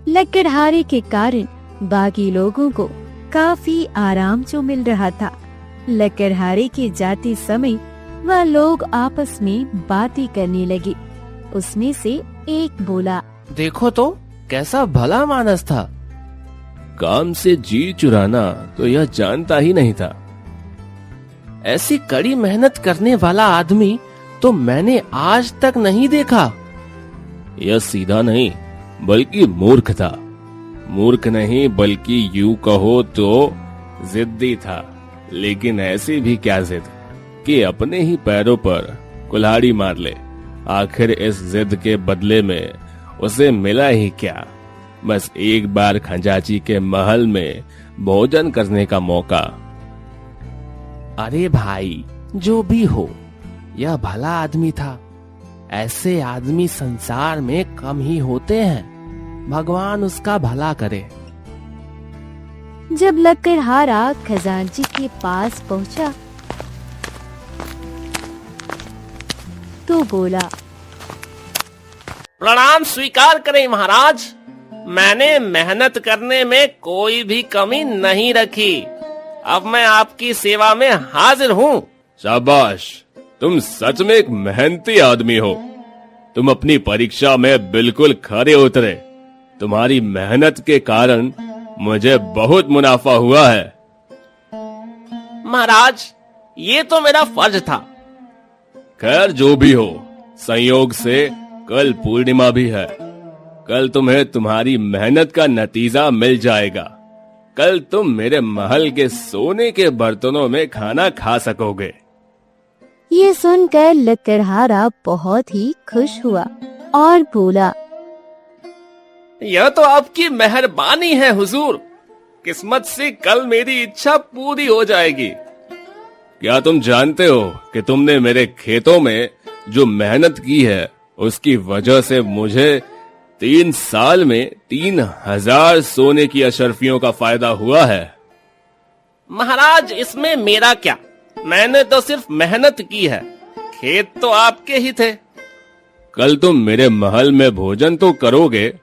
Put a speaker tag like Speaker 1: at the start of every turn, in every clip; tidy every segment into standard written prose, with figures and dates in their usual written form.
Speaker 1: लकड़हारे के कारण बाकी लोगों को काफी आराम जो मिल रहा था। लकड़हारे के जाते समय वह लोग आपस में बातें करने लगे। उसमें से एक बोला,
Speaker 2: देखो तो कैसा भला मानस था। काम से जी चुराना तो यह जानता ही नहीं था। ऐसी कड़ी मेहनत करने वाला आदमी तो मैंने आज तक नहीं देखा। यह सीधा नहीं बल्कि मूर्ख था। मूर्ख नहीं बल्कि यूं कहो तो जिद्दी था। लेकिन ऐसी भी क्या जिद कि अपने ही पैरों पर कुल्हाड़ी मार ले। आखिर इस जिद के बदले में उसे मिला ही क्या? बस एक बार खंजाची के महल में भोजन करने का मौका। अरे भाई, जो भी हो, यह भला आदमी था। ऐसे आदमी संसार में कम ही होते हैं। भगवान उसका भला करे।
Speaker 1: जब लकड़हारा खजांची के पास पहुंचा तो बोला,
Speaker 2: प्रणाम स्वीकार करें महाराज। मैंने मेहनत करने में कोई भी कमी नहीं रखी। अब मैं आपकी सेवा में हाजिर हूँ। शाबाश, तुम सच में एक मेहनती आदमी हो। तुम अपनी परीक्षा में बिल्कुल खरे उतरे। तुम्हारी मेहनत के कारण मुझे बहुत मुनाफा हुआ है। महाराज, ये तो मेरा फर्ज था। खैर, जो भी हो, संयोग से कल पूर्णिमा भी है। कल तुम्हें तुम्हारी मेहनत का नतीजा मिल जाएगा। कल तुम मेरे महल के सोने के बर्तनों में खाना खा सकोगे।
Speaker 1: ये सुनकर लकड़हारा बहुत ही खुश हुआ और बोला,
Speaker 2: यह तो आपकी मेहरबानी है हुजूर। किस्मत से कल मेरी इच्छा पूरी हो जाएगी। क्या तुम जानते हो कि तुमने मेरे खेतों में जो मेहनत की है उसकी वजह से मुझे 3 साल में 3000 सोने की अशर्फियों का फायदा हुआ है। महाराज, इसमें मेरा क्या? मैंने तो सिर्फ मेहनत की है। खेत तो आपके ही थे। कल तुम मेरे महल में भोजन तो करोगे,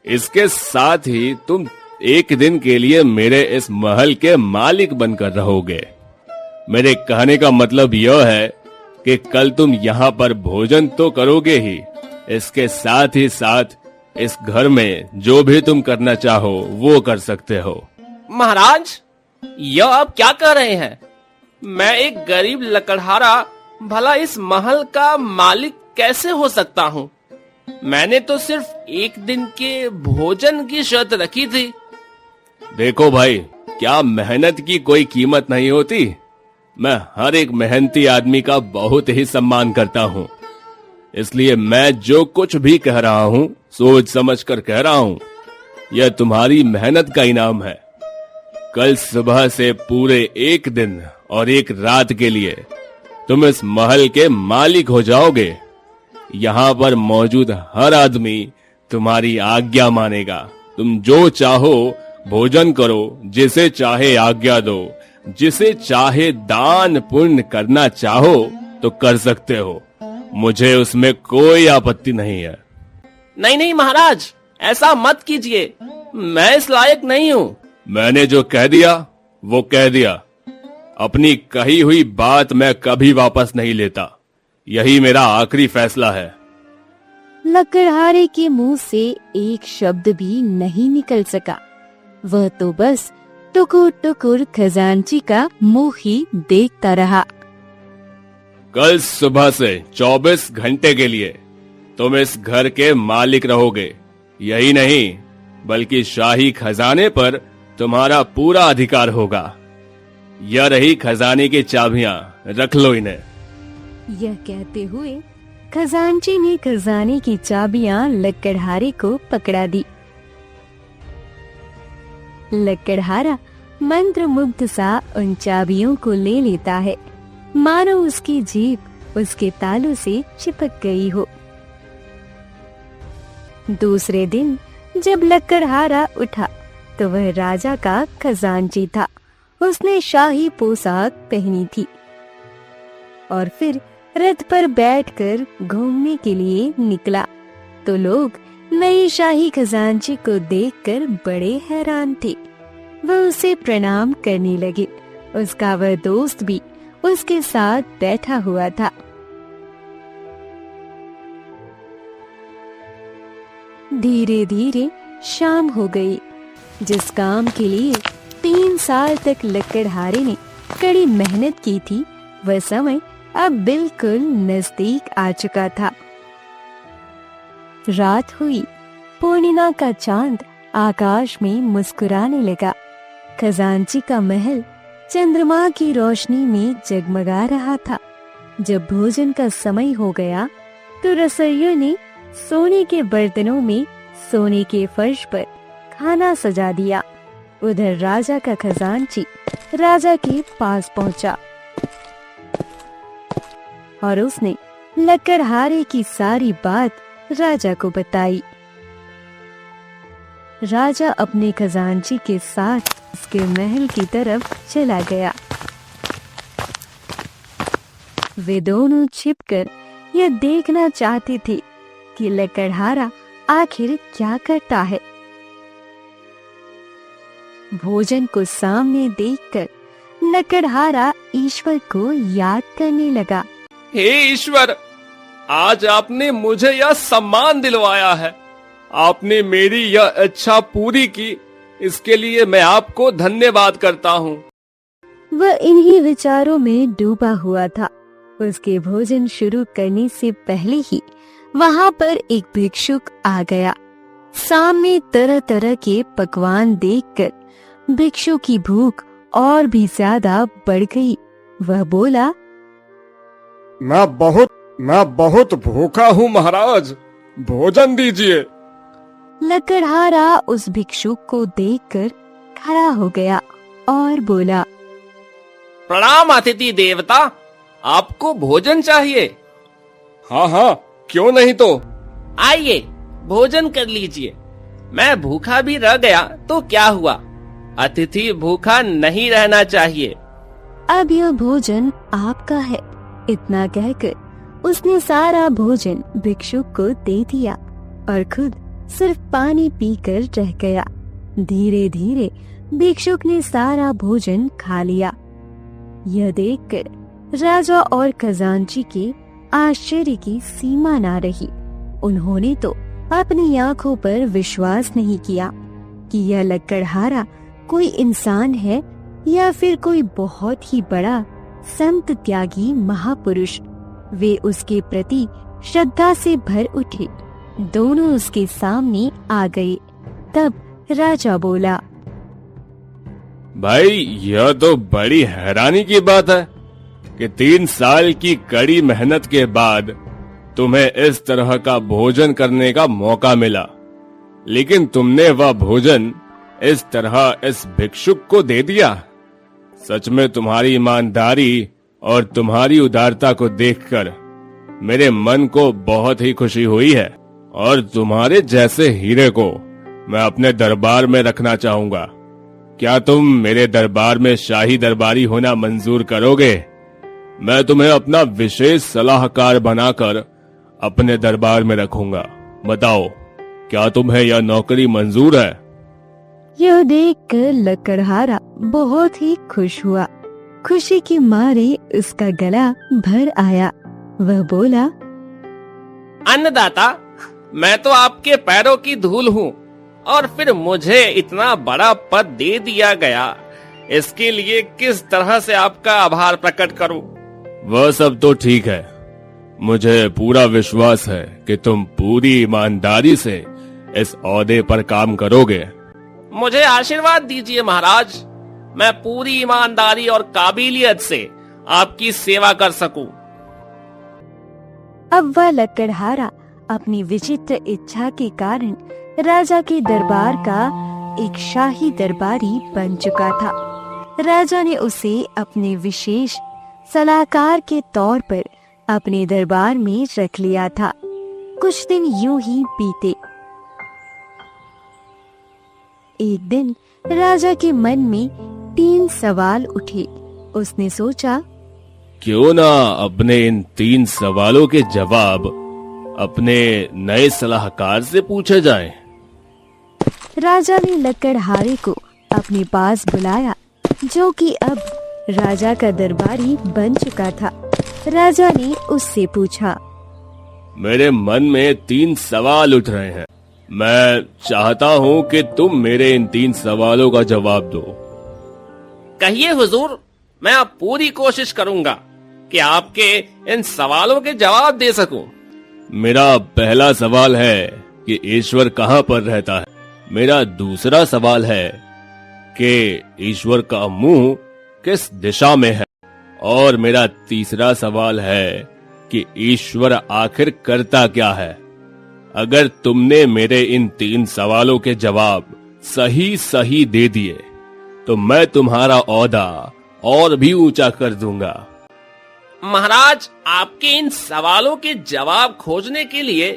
Speaker 2: इसके साथ ही तुम एक दिन के लिए मेरे इस महल के मालिक बनकर रहोगे। मेरे कहने का मतलब यह है कि कल तुम यहाँ पर भोजन तो करोगे ही, इसके साथ ही साथ इस घर में जो भी तुम करना चाहो वो कर सकते हो। महाराज, यह आप क्या कह रहे हैं? मैं एक गरीब लकड़हारा भला इस महल का मालिक कैसे हो सकता हूँ? मैंने तो सिर्फ एक दिन के भोजन की शर्त रखी थी। देखो भाई, क्या मेहनत की कोई कीमत नहीं होती? मैं हर एक मेहनती आदमी का बहुत ही सम्मान करता हूँ। इसलिए मैं जो कुछ भी कह रहा हूँ सोच समझ कर कह रहा हूँ। यह तुम्हारी मेहनत का इनाम है। कल सुबह से पूरे एक दिन और एक रात के लिए तुम इस महल के मालिक हो जाओगे। यहाँ पर मौजूद हर आदमी तुम्हारी आज्ञा मानेगा। तुम जो चाहो भोजन करो, जिसे चाहे आज्ञा दो, जिसे चाहे दान पुण्य करना चाहो तो कर सकते हो। मुझे उसमें कोई आपत्ति नहीं है। नहीं नहीं महाराज, ऐसा मत कीजिए। मैं इस लायक नहीं हूँ। मैंने जो कह दिया वो कह दिया। अपनी कही हुई बात मैं कभी वापस नहीं लेता। यही मेरा आखिरी फैसला है।
Speaker 1: लकड़हारे के मुंह से एक शब्द भी नहीं निकल सका। वह तो बस टुकुर टुकुर खजांची का मुंह ही देखता रहा।
Speaker 2: कल सुबह से 24 घंटे के लिए तुम इस घर के मालिक रहोगे। यही नहीं बल्कि शाही खजाने पर तुम्हारा पूरा अधिकार होगा। यह रही खजाने की चाबियां, रख लो इन्हें।
Speaker 1: यह कहते हुए खजांची ने खजाने की चाबियां लकड़हारे को पकड़ा दी। लकड़हारा मंत्र मुग्ध सा उन चाबियों को ले लेता है, मानो उसकी जीभ उसके तालू से चिपक गई हो। दूसरे दिन जब लकड़हारा उठा तो वह राजा का खजांची था। उसने शाही पोशाक पहनी थी और फिर रथ पर बैठकर घूमने के लिए निकला तो लोग नए शाही खजांची को देखकर बड़े हैरान थे। वह उसे प्रणाम करने लगे। उसका वह दोस्त भी उसके साथ बैठा हुआ था। धीरे धीरे शाम हो गई। जिस काम के लिए 3 साल तक लकड़हारे ने कड़ी मेहनत की थी, वह समय अब बिल्कुल नजदीक आ चुका था। रात हुई। पूर्णिमा का चांद आकाश में मुस्कुराने लगा। खजांची का महल चंद्रमा की रोशनी में जगमगा रहा था। जब भोजन का समय हो गया तो रसोइयों ने सोने के बर्तनों में सोने के फर्श पर खाना सजा दिया। उधर राजा का खजांची राजा के पास पहुंचा और उसने लकड़हारे की सारी बात राजा को बताई। राजा अपने खजांची के साथ उसके महल की तरफ चला गया। वे दोनों छिपकर यह देखना चाहते थे कि लकड़हारा आखिर क्या करता है। भोजन को सामने देखकर लकड़हारा ईश्वर को याद करने लगा।
Speaker 2: हे ईश्वर, आज आपने मुझे यह सम्मान दिलवाया है। आपने मेरी यह इच्छा पूरी की, इसके लिए मैं आपको धन्यवाद करता हूँ।
Speaker 1: वह इन्हीं विचारों में डूबा हुआ था। उसके भोजन शुरू करने से पहले ही वहाँ पर एक भिक्षुक आ गया। सामने तरह तरह के पकवान देखकर भिक्षु की भूख और भी ज्यादा बढ़ गई। वह बोला,
Speaker 2: मैं बहुत भूखा हूँ महाराज, भोजन दीजिए।
Speaker 1: लकड़हारा उस भिक्षुक को देखकर खड़ा हो गया और बोला,
Speaker 2: प्रणाम अतिथि देवता, आपको भोजन चाहिए? हाँ, क्यों नहीं तो। आइए भोजन कर लीजिए। मैं भूखा भी रह गया तो क्या हुआ, अतिथि भूखा नहीं रहना चाहिए।
Speaker 1: अब यह भोजन आपका है। इतना कहकर उसने सारा भोजन भिक्षुक को दे दिया और खुद सिर्फ पानी पीकर रह गया। धीरे धीरे भिक्षुक ने सारा भोजन खा लिया। यह देखकर राजा और खजांची के आश्चर्य की सीमा ना रही। उन्होंने तो अपनी आंखों पर विश्वास नहीं किया कि यह लकड़हारा कोई इंसान है या फिर कोई बहुत ही बड़ा संत त्यागी महापुरुष। वे उसके प्रति श्रद्धा से भर उठे। दोनों उसके सामने आ गए। तब राजा बोला,
Speaker 2: भाई, यह तो बड़ी हैरानी की बात है कि 3 साल की कड़ी मेहनत के बाद तुम्हें इस तरह का भोजन करने का मौका मिला, लेकिन तुमने वह भोजन इस तरह इस भिक्षुक को दे दिया। सच में तुम्हारी ईमानदारी और तुम्हारी उदारता को देखकर मेरे मन को बहुत ही खुशी हुई है और तुम्हारे जैसे हीरे को मैं अपने दरबार में रखना चाहूंगा। क्या तुम मेरे दरबार में शाही दरबारी होना मंजूर करोगे? मैं तुम्हें अपना विशेष सलाहकार बनाकर अपने दरबार में रखूंगा। बताओ, क्या तुम्हें यह नौकरी मंजूर है?
Speaker 1: यह देखकर लकड़हारा बहुत ही खुश हुआ। खुशी के मारे उसका गला भर आया। वह बोला,
Speaker 2: अन्नदाता, मैं तो आपके पैरों की धूल हूँ और फिर मुझे इतना बड़ा पद दे दिया गया। इसके लिए किस तरह से आपका आभार प्रकट करूं? वह सब तो ठीक है। मुझे पूरा विश्वास है कि तुम पूरी ईमानदारी से इस ओहदे पर काम करोगे। मुझे आशीर्वाद दीजिए महाराज, मैं पूरी ईमानदारी और काबिलियत से आपकी सेवा कर सकूं।
Speaker 1: अब वह लकड़हारा अपनी विचित्र इच्छा के कारण राजा के दरबार का एक शाही दरबारी बन चुका था। राजा ने उसे अपने विशेष सलाहकार के तौर पर अपने दरबार में रख लिया था। कुछ दिन यूं ही बीते। एक दिन राजा के मन में 3 सवाल उठे। उसने सोचा,
Speaker 2: क्यों ना अपने इन 3 सवालों के जवाब अपने नए सलाहकार से पूछे जाएं।
Speaker 1: राजा ने लकड़हारे को अपने पास बुलाया, जो कि अब राजा का दरबारी बन चुका था। राजा ने उससे पूछा,
Speaker 2: मेरे मन में 3 सवाल उठ रहे हैं। मैं चाहता हूँ कि तुम मेरे इन 3 सवालों का जवाब दो।
Speaker 3: कहिए हुजूर, मैं अब पूरी कोशिश करूंगा कि आपके इन सवालों के जवाब दे सकूं।
Speaker 2: मेरा पहला सवाल है कि ईश्वर कहाँ पर रहता है। मेरा दूसरा सवाल है कि ईश्वर का मुंह किस दिशा में है। और मेरा तीसरा सवाल है कि ईश्वर आखिर करता क्या है। अगर तुमने मेरे इन 3 सवालों के जवाब सही सही दे दिए तो मैं तुम्हारा ओहदा और भी ऊंचा कर दूंगा।
Speaker 3: महाराज, आपके इन सवालों के जवाब खोजने के लिए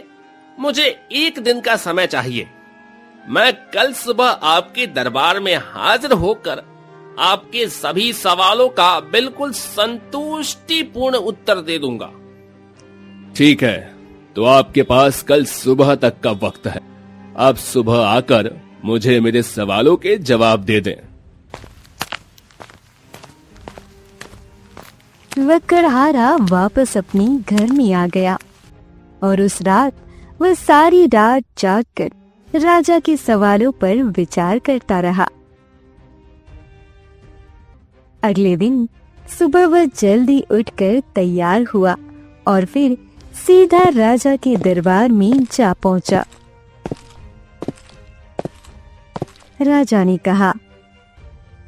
Speaker 3: मुझे 1 दिन का समय चाहिए। मैं कल सुबह आपके दरबार में हाजिर होकर आपके सभी सवालों का बिल्कुल संतुष्टिपूर्ण उत्तर दे दूंगा।
Speaker 2: ठीक है, तो आपके पास कल सुबह तक का वक्त है। आप सुबह आकर मुझे मेरे सवालों के जवाब दे दें।
Speaker 1: लकड़हारा वापस अपने घर में आ गया और उस रात वह सारी रात जागकर राजा के सवालों पर विचार करता रहा। अगले दिन सुबह वह जल्दी उठकर तैयार हुआ और फिर सीधा राजा के दरबार में जा पहुंचा। राजा ने कहा,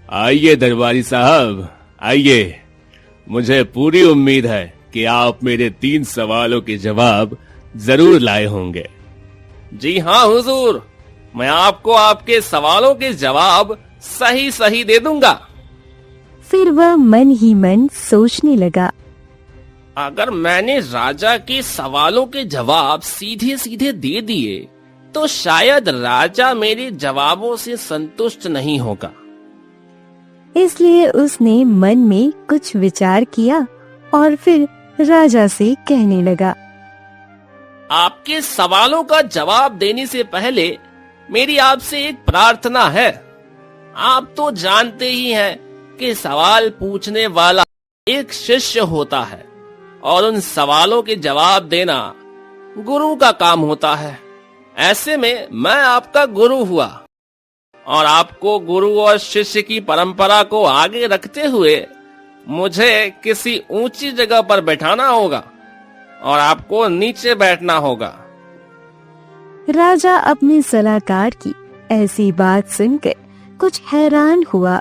Speaker 2: आइए दरबारी साहब, आइए। मुझे पूरी उम्मीद है कि आप मेरे 3 सवालों के जवाब जरूर लाए होंगे।
Speaker 3: जी हाँ हुजूर, मैं आपको आपके सवालों के जवाब सही सही दे दूंगा।
Speaker 1: फिर वह मन ही मन सोचने लगा,
Speaker 3: अगर मैंने राजा के सवालों के जवाब सीधे सीधे दे दिए तो शायद राजा मेरे जवाबों से संतुष्ट नहीं होगा।
Speaker 1: इसलिए उसने मन में कुछ विचार किया और फिर राजा से कहने लगा,
Speaker 3: आपके सवालों का जवाब देने से पहले मेरी आपसे एक प्रार्थना है। आप तो जानते ही हैं कि सवाल पूछने वाला एक शिष्य होता है और उन सवालों के जवाब देना गुरु का काम होता है। ऐसे में मैं आपका गुरु हुआ और आपको गुरु और शिष्य की परंपरा को आगे रखते हुए मुझे किसी ऊंची जगह पर बैठाना होगा और आपको नीचे बैठना होगा।
Speaker 1: राजा अपने सलाहकार की ऐसी बात सुनकर कुछ हैरान हुआ,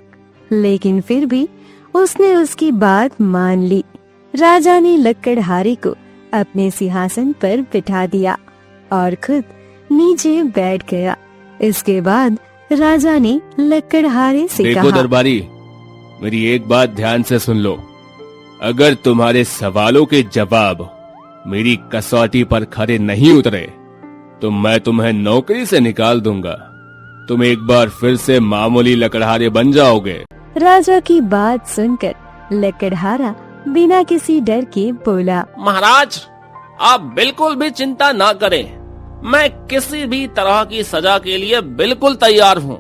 Speaker 1: लेकिन फिर भी उसने उसकी बात मान ली। राजा ने लकड़हारे को अपने सिंहासन पर बिठा दिया और खुद नीचे बैठ गया। इसके बाद राजा ने लकड़हारे से
Speaker 2: देखो
Speaker 1: कहा,
Speaker 2: दरबारी, मेरी एक बात ध्यान से सुन लो। अगर तुम्हारे सवालों के जवाब मेरी कसौटी पर खरे नहीं उतरे तो मैं तुम्हें नौकरी से निकाल दूंगा। तुम एक बार फिर से मामूली लकड़हारे बन जाओगे।
Speaker 1: राजा की बात सुनकर लकड़हारा बिना किसी डर के बोला,
Speaker 3: महाराज, आप बिल्कुल भी चिंता ना करें। मैं किसी भी तरह की सजा के लिए बिल्कुल तैयार हूँ।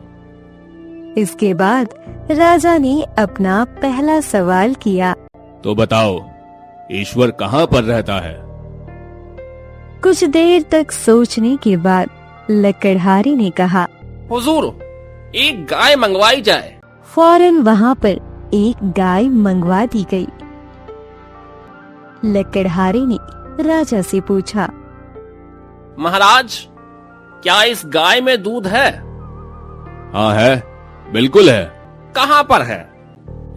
Speaker 1: इसके बाद राजा ने अपना पहला सवाल किया,
Speaker 2: तो बताओ, ईश्वर कहाँ पर रहता है?
Speaker 1: कुछ देर तक सोचने के बाद लकड़हारे ने कहा,
Speaker 3: हुजूर, एक गाय मंगवाई जाए।
Speaker 1: फौरन वहाँ पर एक गाय मंगवा दी गई। लकड़हारे ने राजा से पूछा,
Speaker 3: महाराज, क्या इस गाय में दूध है?
Speaker 2: हाँ है, बिल्कुल है।
Speaker 3: कहाँ पर है?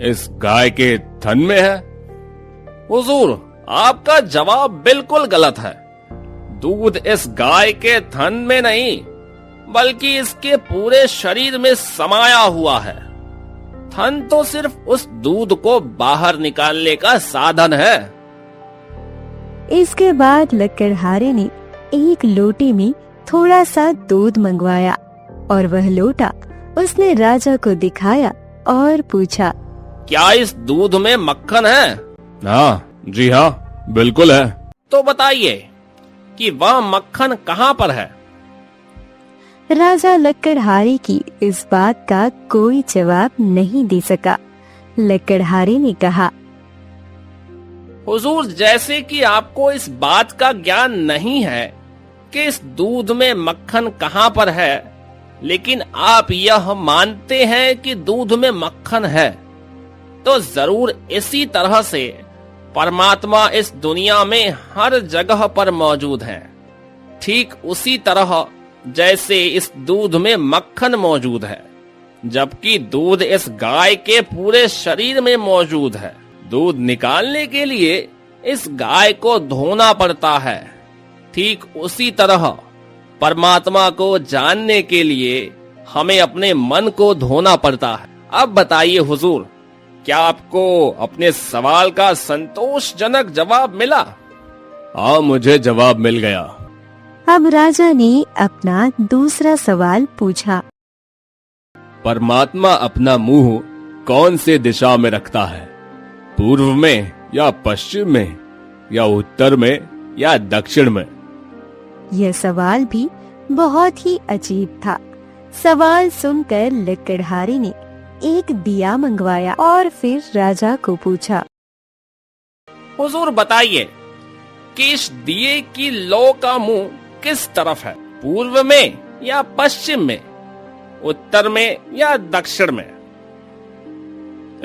Speaker 2: इस गाय के थन में है।
Speaker 3: हुजूर, आपका जवाब बिल्कुल गलत है। दूध इस गाय के थन में नहीं बल्कि इसके पूरे शरीर में समाया हुआ है। थन तो सिर्फ उस दूध को बाहर निकालने का साधन है।
Speaker 1: इसके बाद लकड़हारे ने एक लोटे में थोड़ा सा दूध मंगवाया और वह लोटा उसने राजा को दिखाया और पूछा,
Speaker 3: क्या इस दूध में मक्खन है?
Speaker 2: हाँ, जी हाँ, बिल्कुल है।
Speaker 3: तो बताइए, कि वह मक्खन कहाँ पर है।
Speaker 1: राजा लकड़हारे की इस बात का कोई जवाब नहीं दे सका। लकड़हारे ने कहा,
Speaker 3: हुजूर, जैसे कि आपको इस बात का ज्ञान नहीं है कि इस दूध में मक्खन कहाँ पर है, लेकिन आप यह मानते हैं कि दूध में मक्खन है, तो जरूर इसी तरह से परमात्मा इस दुनिया में हर जगह पर मौजूद है। ठीक उसी तरह जैसे इस दूध में मक्खन मौजूद है, जबकि दूध इस गाय के पूरे शरीर में मौजूद है। दूध निकालने के लिए इस गाय को धोना पड़ता है। ठीक उसी तरह परमात्मा को जानने के लिए हमें अपने मन को धोना पड़ता है। अब बताइए हुजूर, क्या आपको अपने सवाल का संतोषजनक जवाब मिला?
Speaker 2: हाँ, मुझे जवाब मिल गया।
Speaker 1: अब राजा ने अपना दूसरा सवाल पूछा।
Speaker 2: परमात्मा अपना मुंह कौन से दिशा में रखता है? पूर्व में या पश्चिम में या उत्तर में या दक्षिण में?
Speaker 1: यह सवाल भी बहुत ही अजीब था। सवाल सुनकर लकड़हारे ने एक दिया मंगवाया और फिर राजा को पूछा,
Speaker 3: हुजूर बताइए कि इस दिए की लौ का मुंह किस तरफ है? पूर्व में या पश्चिम में, उत्तर में या दक्षिण में?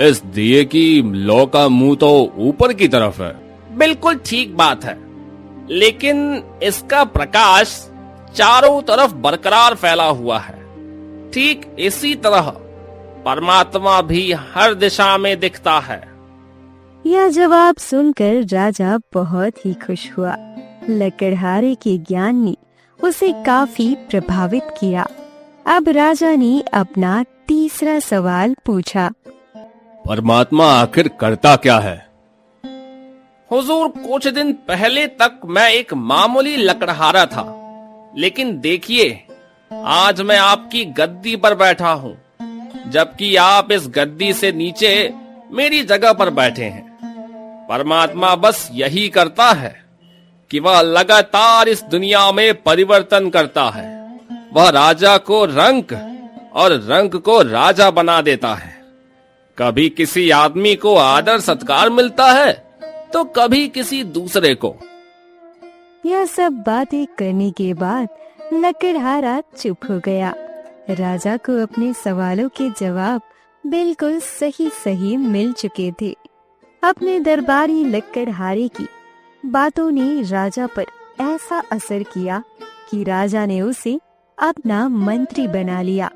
Speaker 2: इस दिए की लौ का मुंह तो ऊपर की तरफ है।
Speaker 3: बिल्कुल ठीक बात है, लेकिन इसका प्रकाश चारों तरफ बरकरार फैला हुआ है। ठीक इसी तरह परमात्मा भी हर दिशा में दिखता है।
Speaker 1: यह जवाब सुनकर राजा बहुत ही खुश हुआ। लकड़हारे के ज्ञान ने उसे काफी प्रभावित किया। अब राजा ने अपना तीसरा सवाल पूछा।
Speaker 2: परमात्मा आखिर करता क्या है?
Speaker 3: हुजूर, कुछ दिन पहले तक मैं एक मामूली लकड़हारा था, लेकिन देखिए आज मैं आपकी गद्दी पर बैठा हूँ, जबकि आप इस गद्दी से नीचे मेरी जगह पर बैठे हैं। परमात्मा बस यही करता है कि वह लगातार इस दुनिया में परिवर्तन करता है। वह राजा को रंक और रंक को राजा बना देता है। कभी किसी आदमी को आदर सत्कार मिलता है तो कभी किसी दूसरे को।
Speaker 1: यह सब बातें करने के बाद लकड़हारा चुप हो गया। राजा को अपने सवालों के जवाब बिल्कुल सही सही मिल चुके थे। अपने दरबारी लकड़हारे की बातों ने राजा पर ऐसा असर किया कि राजा ने उसे अपना मंत्री बना लिया।